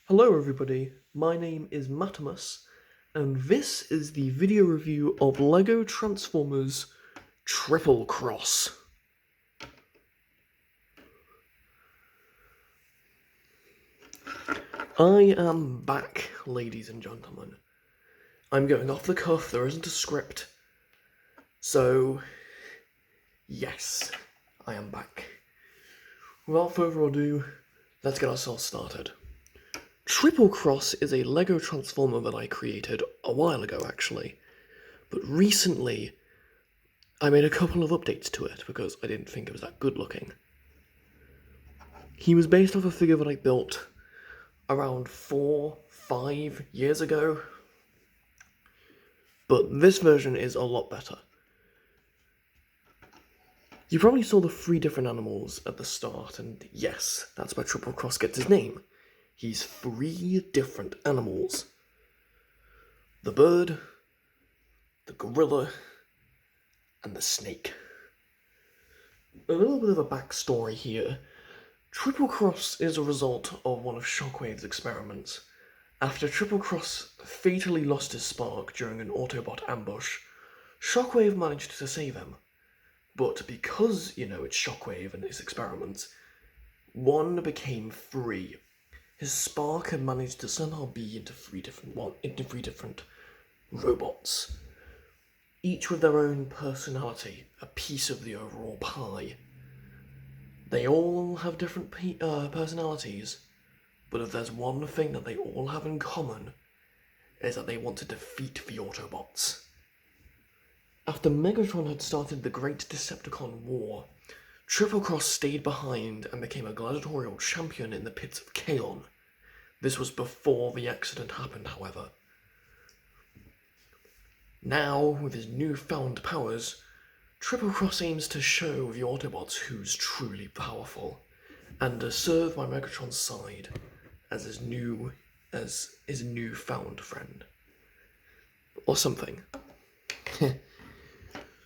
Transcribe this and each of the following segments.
Hello everybody, my name is Matamus, and this is the video review of LEGO Transformers Triplecross. I am back, ladies and gentlemen. I'm going off the cuff, there isn't a script. So, yes, I am back. Without further ado, let's get ourselves started. Triplecross is a LEGO Transformer that I created a while ago, actually. But recently, I made a couple of updates to it because I didn't think it was that good looking. He was based off a figure that I built around 4-5 years ago, but this version is a lot better. You probably saw the 3 different animals at the start, and yes, that's where Triplecross gets his name. He's 3 different animals. The bird, the gorilla, and the snake. A little bit of a backstory here. Triplecross is a result of one of Shockwave's experiments. After Triplecross fatally lost his spark during an Autobot ambush, Shockwave managed to save him. But because, it's Shockwave and his experiments, one became 3. His spark had managed to somehow be into three different robots, each with their own personality, a piece of the overall pie. They all have different personalities, but if there's one thing that they all have in common, it is that they want to defeat the Autobots. After Megatron had started the Great Decepticon War, Triplecross stayed behind and became a gladiatorial champion in the Pits of Kaon. This was before the accident happened, however. Now, with his newfound powers, Triplecross aims to show the Autobots who's truly powerful, and to serve by Megatron's side as his newfound friend. Or something.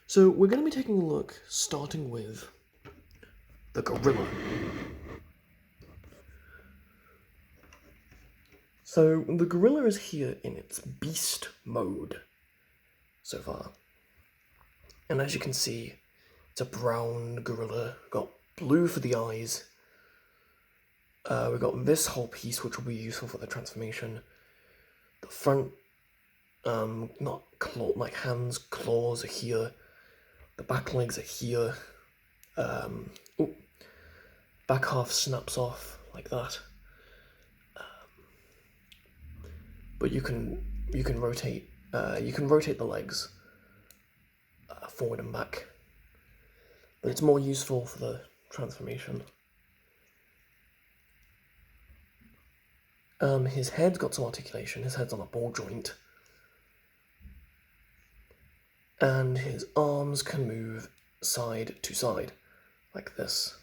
So we're going to be taking a look, starting with the gorilla. So the gorilla is here in its beast mode so far. And as you can see, it's a brown gorilla, got blue for the eyes. We've got this whole piece which will be useful for the transformation. The front, not claw, like hands, claws are here. The back legs are here. Back half snaps off like that. But you can rotate. You can rotate the legs forward and back. But it's more useful for the transformation. His head's got some articulation. His head's on a ball joint. And his arms can move side to side, like this.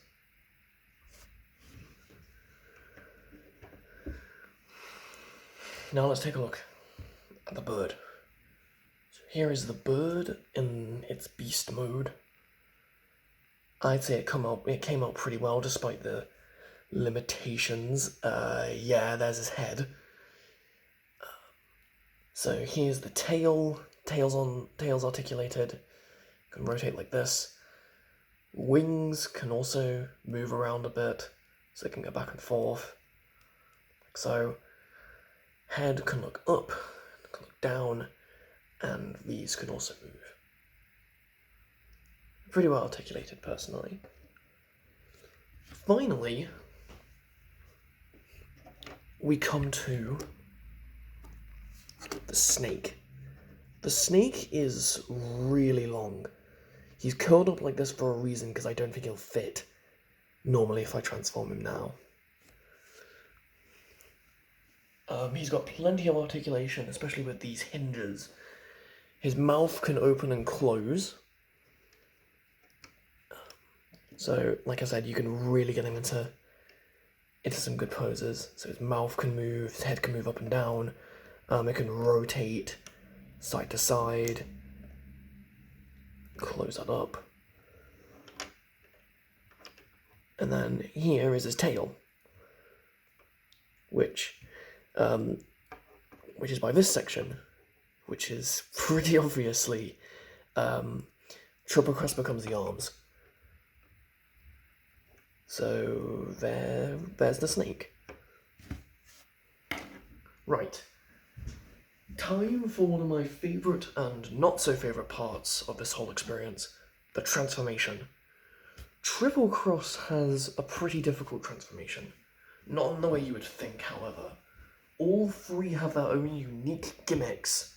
Now let's take a look at the bird. So here is the bird in its beast mode. I'd say it came out pretty well despite the limitations. Yeah, there's his head. So here's the tail. Tail's articulated. Can rotate like this. Wings can also move around a bit, so they can go back and forth, like so. Head can look up, can look down, and these can also move. Pretty well articulated, personally. Finally, we come to the snake. The snake is really long. He's curled up like this for a reason, because I don't think he'll fit normally if I transform him now. He's got plenty of articulation, especially with these hinges. His mouth can open and close. So, like I said, you can really get him into some good poses. So his mouth can move, his head can move up and down. It can rotate side to side. Close that up. And then here is his tail, which which is by this section, which is pretty obviously Triplecross becomes the arms. So there's the snake. Right. Time for one of my favourite and not so favourite parts of this whole experience, the transformation. Triplecross has a pretty difficult transformation. Not in the way you would think, however. All three have their own unique gimmicks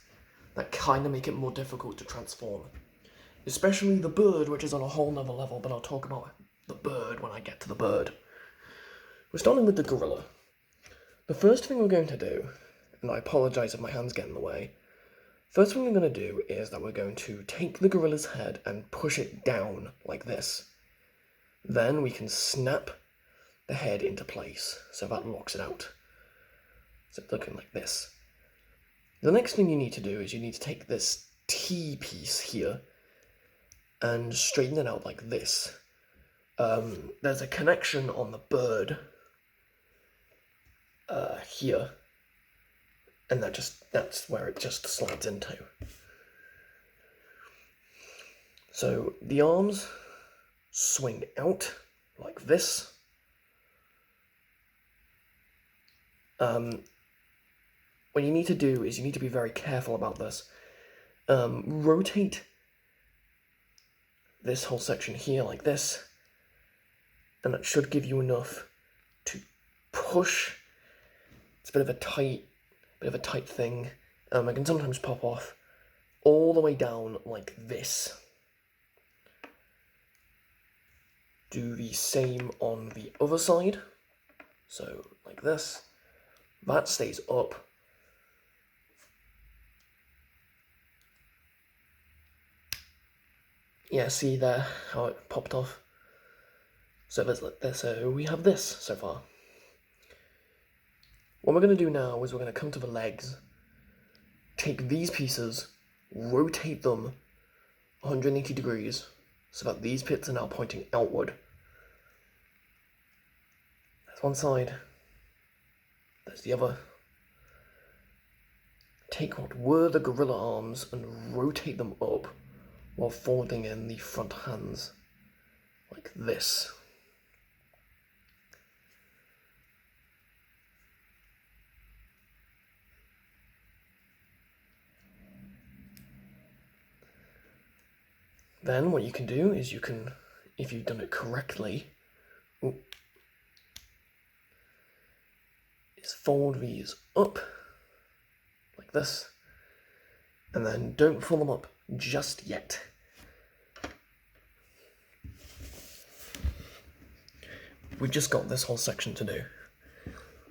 that kind of make it more difficult to transform. Especially the bird, which is on a whole nother level, but I'll talk about the bird when I get to the bird. We're starting with the gorilla. The first thing we're going to do, and I apologise if my hands get in the way, first thing we're going to do is that we're going to take the gorilla's head and push it down like this. Then we can snap the head into place, so that locks it out. So it's looking like this. The next thing you need to do is you need to take this T piece here and straighten it out like this. There's a connection on the bird here, and that's where it just slides into. So the arms swing out like this. What you need to do is you need to be very careful about this. Rotate this whole section here like this, and that should give you enough to push. It's a bit of a tight thing. It can sometimes pop off all the way down like this. Do the same on the other side. So like this. That stays up. Yeah, see there how it popped off? So there's like this. So we have this so far. What we're going to do now is we're going to come to the legs, take these pieces, rotate them 180 degrees so that these pits are now pointing outward. That's one side. There's the other. Take what were the gorilla arms and rotate them up while folding in the front hands, like this. Then what you can do is you can, if you've done it correctly, is fold these up like this, and then don't fold them up just yet. We've just got this whole section to do.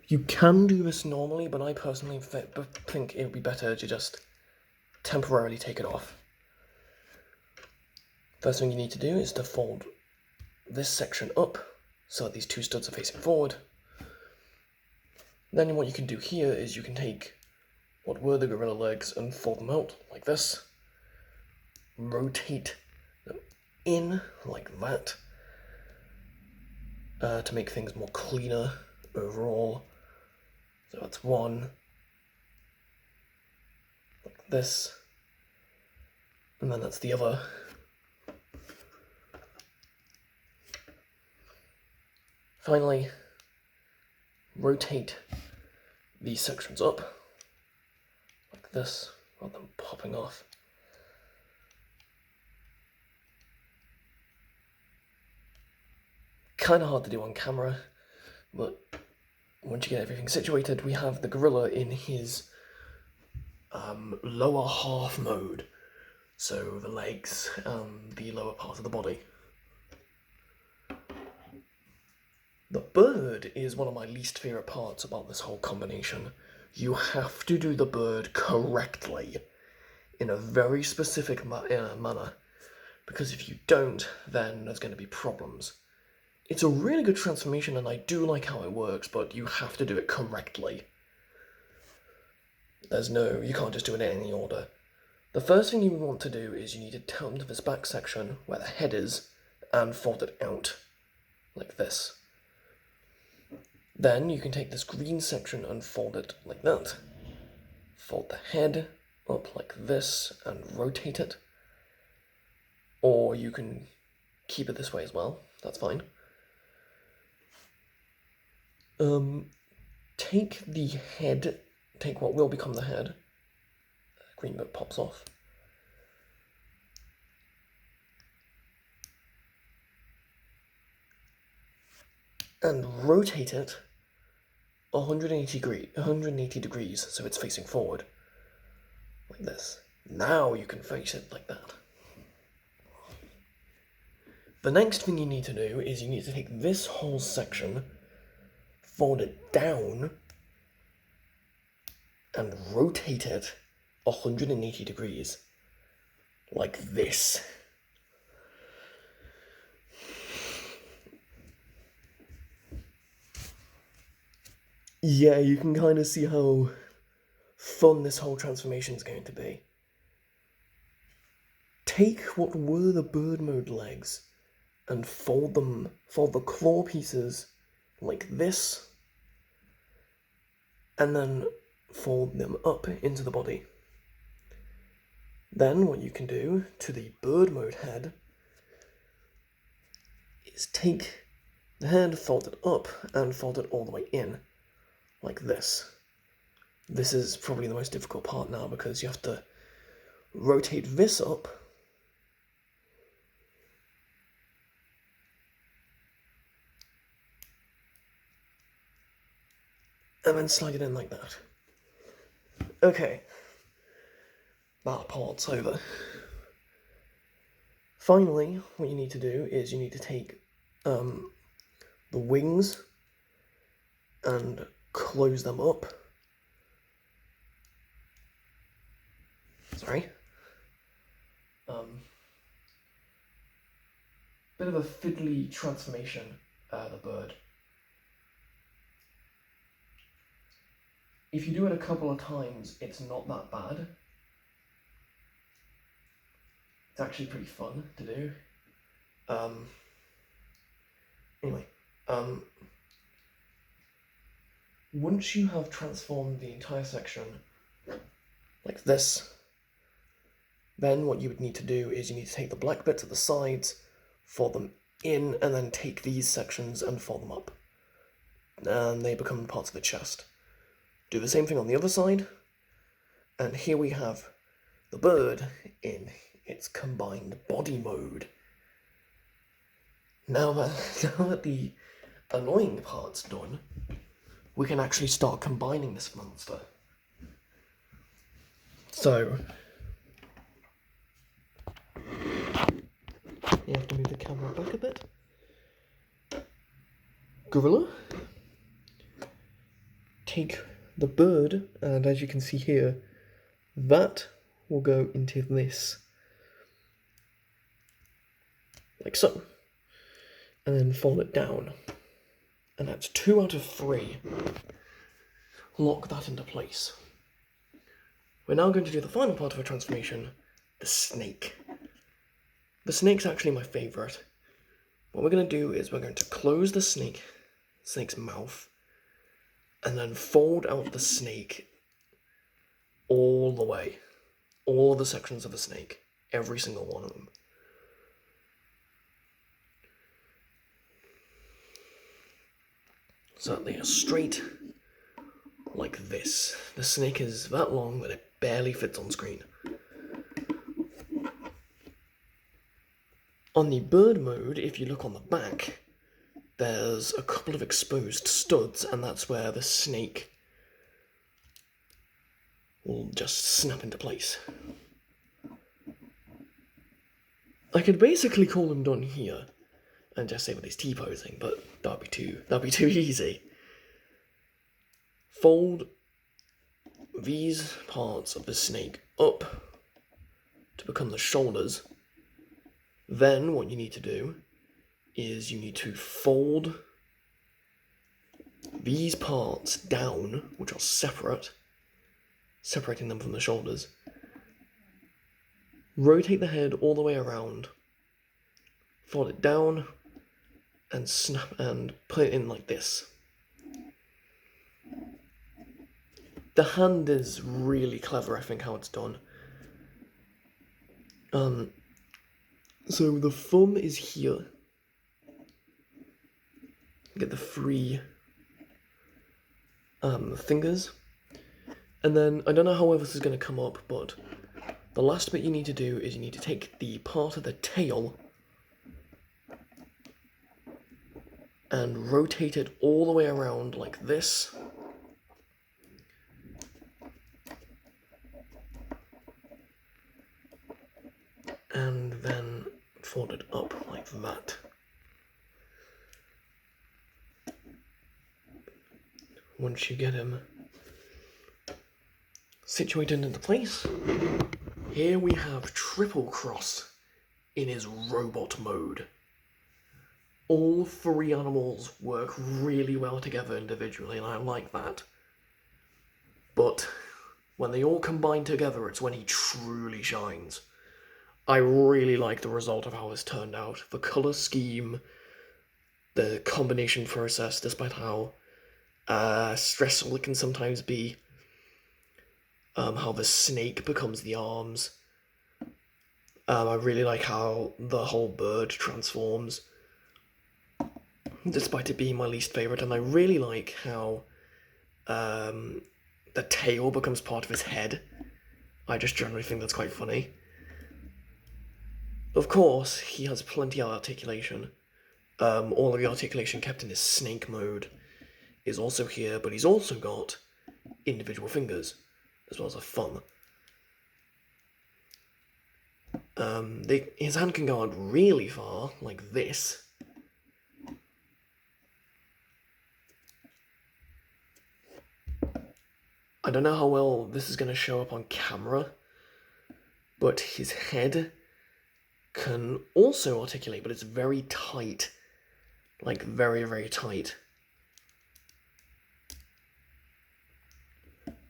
You can do this normally, but I personally think it would be better to just temporarily take it off. First thing you need to do is to fold this section up so that these two studs are facing forward. Then what you can do here is you can take what were the gorilla legs and fold them out like this. Rotate them in like that to make things more cleaner overall. So that's one, like this, and then that's the other. Finally, rotate these sections up, like this, rather than popping off. Kind of hard to do on camera, but once you get everything situated, we have the gorilla in his lower half mode, so the legs and the lower part of the body. The bird is one of my least favourite parts about this whole combination. You have to do the bird correctly, in a very specific manner, because if you don't, then there's going to be problems. It's a really good transformation and I do like how it works, but you have to do it correctly. You can't just do it in any order. The first thing you want to do is you need to turn to this back section where the head is and fold it out, like this. Then you can take this green section and fold it like that. Fold the head up like this and rotate it. Or you can keep it this way as well, that's fine. Take the head, take what will become the head. Green bit pops off. And rotate it 180 degrees so it's facing forward. Like this. Now you can face it like that. The next thing you need to do is you need to take this whole section, fold it down, and rotate it 180 degrees. Like this. Yeah, you can kind of see how fun this whole transformation is going to be. Take what were the bird mode legs and fold the claw pieces like this, and then fold them up into the body. Then what you can do to the bird mode head is take the head, fold it up, and fold it all the way in, like this. This is probably the most difficult part now because you have to rotate this up and then slide it in like that. Okay, that part's over. Finally, what you need to do is you need to take the wings and close them up. Sorry. Bit of a fiddly transformation, the bird. If you do it a couple of times, it's not that bad. It's actually pretty fun to do. Anyway, once you have transformed the entire section like this, then what you would need to do is you need to take the black bits at the sides, fold them in, and then take these sections and fold them up. And they become parts of the chest. Do the same thing on the other side, and here we have the bird in its combined body mode. Now that the annoying part's done, we can actually start combining this monster. So, you have to move the camera back a bit. Gorilla. Take the bird, and as you can see here, that will go into this. Like so. And then fold it down. And that's 2 out of 3. Lock that into place. We're now going to do the final part of our transformation, the snake. The snake's actually my favourite. What we're going to do is we're going to close the snake's mouth, and then fold out the snake all the way. All the sections of the snake. Every single one of them. So they are straight like this. The snake is that long that it barely fits on screen. On the bird mode, if you look on the back, there's a couple of exposed studs, and that's where the snake will just snap into place. I could basically call him done here and just say with his T-posing, but that'd be too easy. Fold these parts of the snake up to become the shoulders. Then what you need to do is you need to fold these parts down, which are separating them from the shoulders. Rotate the head all the way around, fold it down, and snap and put it in like this. the hand is really clever, I think, how it's done. So the thumb is here. Get the three fingers. And then, I don't know how well this is going to come up, but the last bit you need to do is you need to take the part of the tail and rotate it all the way around like this. And then fold it up like that. Once you get him situated into place, here we have Triplecross in his robot mode. All three animals work really well together individually, and I like that. But when they all combine together, it's when he truly shines. I really like the result of how this turned out. The colour scheme, the combination process, despite how stressful it can sometimes be. How the snake becomes the arms. I really like how the whole bird transforms, despite it being my least favourite, and I really like how the tail becomes part of his head. I just generally think that's quite funny. Of course, he has plenty of articulation. All of the articulation kept in his snake mode is also here, but he's also got individual fingers, as well as a thumb. His hand can go out really far, like this. I don't know how well this is going to show up on camera, but his head can also articulate, but it's very tight. Like, very, very tight.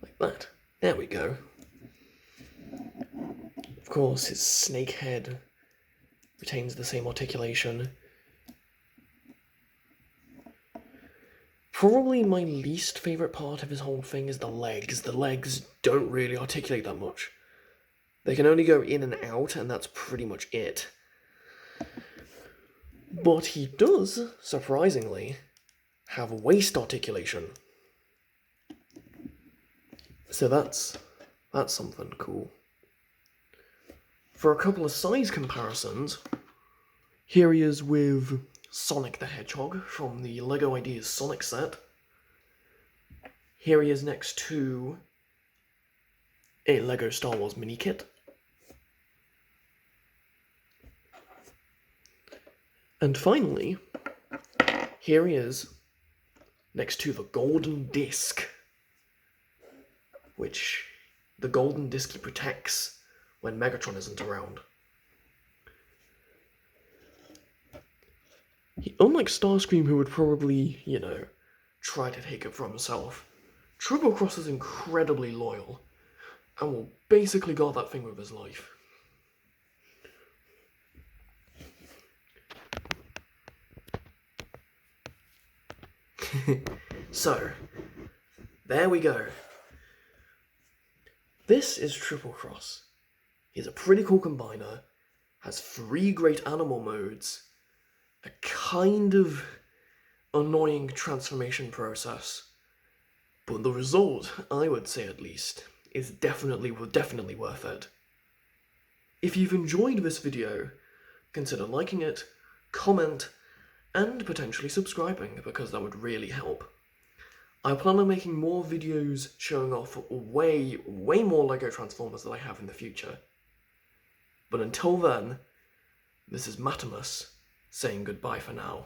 Like that. There we go. Of course, his snake head retains the same articulation. Probably my least favourite part of his whole thing is the legs. The legs don't really articulate that much. They can only go in and out, and that's pretty much it. But he does, surprisingly, have waist articulation. So that's something cool. For a couple of size comparisons, here he is with Sonic the Hedgehog from the LEGO Ideas Sonic set. Here he is next to a LEGO Star Wars mini kit. And finally, here he is next to the golden disc, which the golden disc he protects when Megatron isn't around. Unlike Starscream, who would probably, try to take it for himself, Triplecross is incredibly loyal and will basically guard that thing with his life. So, there we go. This is Triplecross. He's a pretty cool combiner, has 3 great animal modes, a kind of annoying transformation process, but the result, I would say at least, is definitely worth it. If you've enjoyed this video, consider liking it, comment, and potentially subscribing, because that would really help. I plan on making more videos showing off way more LEGO Transformers than I have in the future. But until then, this is Matimus saying goodbye for now.